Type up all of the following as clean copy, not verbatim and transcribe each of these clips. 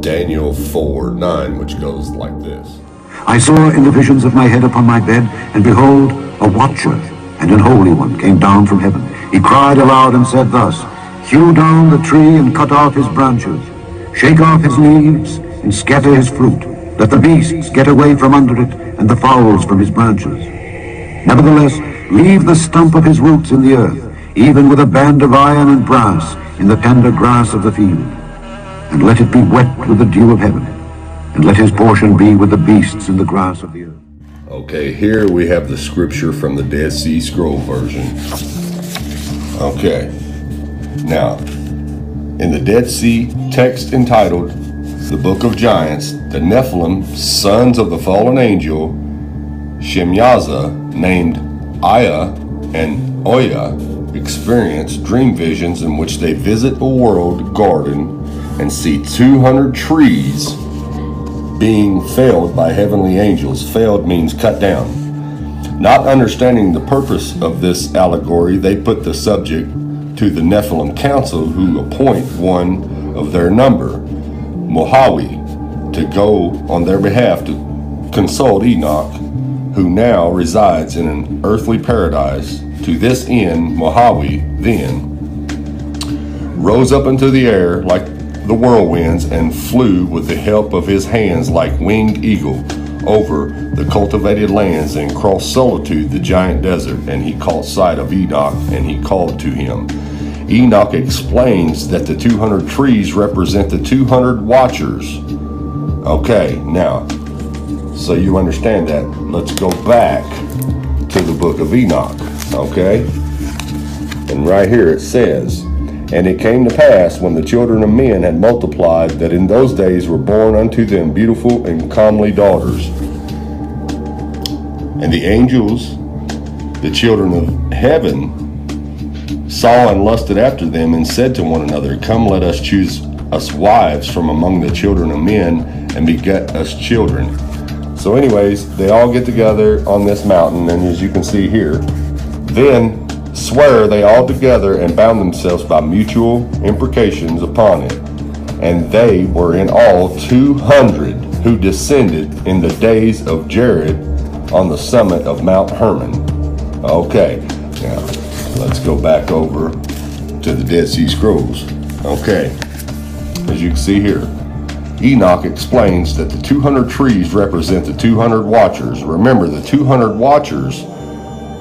Daniel 4:9, which goes like this. I saw in the visions of my head upon my bed, and behold, a watcher and an holy one came down from heaven. He cried aloud and said thus, Hew down the tree and cut off his branches, shake off his leaves and scatter his fruit. Let the beasts get away from under it, and the fowls from his branches. Nevertheless, leave the stump of his roots in the earth, even with a band of iron and brass in the tender grass of the field. And let it be wet with the dew of heaven, and let his portion be with the beasts in the grass of the earth. Okay, here we have the scripture from the Dead Sea Scroll version. Okay, now, in the Dead Sea text entitled The Book of Giants, the Nephilim, sons of the fallen angel Shemyaza, named Aya and Oya, experience dream visions in which they visit a world garden and see 200 trees being felled by heavenly angels. Felled means cut down. Not understanding the purpose of this allegory, they put the subject to the Nephilim Council, who appoint one of their number, Mohawi, to go on their behalf to consult Enoch, who now resides in an earthly paradise. To this end, Mohawi then rose up into the air like the whirlwinds and flew with the help of his hands like winged eagle over the cultivated lands and crossed Solitude, the giant desert, and he caught sight of Enoch and he called to him. Enoch explains that the 200 trees represent the 200 watchers. Okay, now, so you understand that, let's go back to the book of Enoch, okay? And right here it says, And it came to pass, when the children of men had multiplied, that in those days were born unto them beautiful and comely daughters. And the angels, the children of heaven, saw and lusted after them, and said to one another, Come, let us choose us wives from among the children of men, and beget us children. So anyways, they all get together on this mountain, and as you can see here, then swear they all together and bound themselves by mutual imprecations upon it. And they were in all 200 who descended in the days of Jared on the summit of Mount Hermon. Okay, now let's go back over to the Dead Sea Scrolls. Okay, as you can see here, Enoch explains that the 200 trees represent the 200 watchers. Remember, the 200 watchers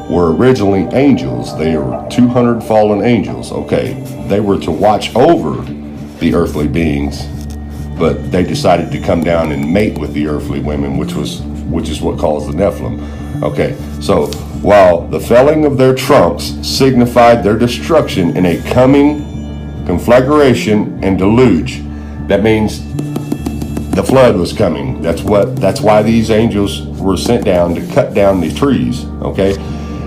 were originally angels. They were 200 fallen angels. Okay, they were to watch over the earthly beings, but they decided to come down and mate with the earthly women, which is what caused the Nephilim. Okay, so while the felling of their trunks signified their destruction in a coming conflagration and deluge, that means the flood was coming. That's why these angels were sent down to cut down the trees. Okay,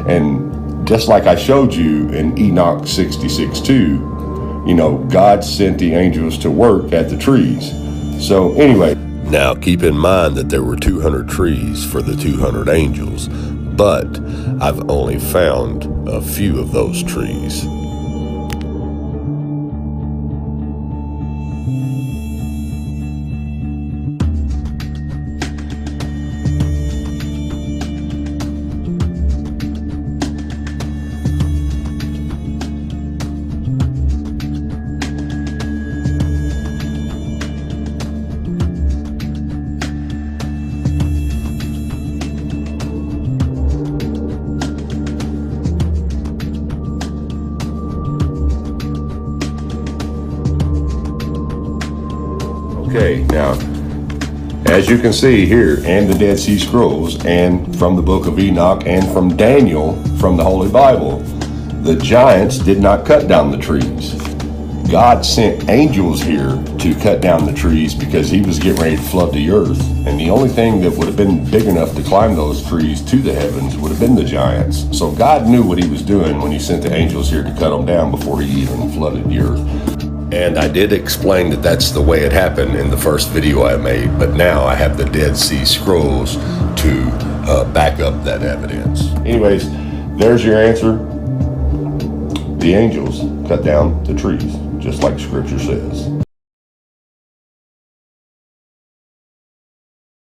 and just like I showed you in Enoch 66:2, you know, God sent the angels to work at the trees. So anyway, now keep in mind that there were 200 trees for the 200 angels, but I've only found a few of those trees. Okay, now, as you can see here in the Dead Sea Scrolls and from the book of Enoch and from Daniel from the Holy Bible, the giants did not cut down the trees. God sent angels here to cut down the trees because he was getting ready to flood the earth. And the only thing that would have been big enough to climb those trees to the heavens would have been the giants. So God knew what he was doing when he sent the angels here to cut them down before he even flooded the earth. And I did explain that that's the way it happened in the first video I made, but now I have the Dead Sea Scrolls to back up that evidence. Anyways, there's your answer. The angels cut down the trees, just like Scripture says.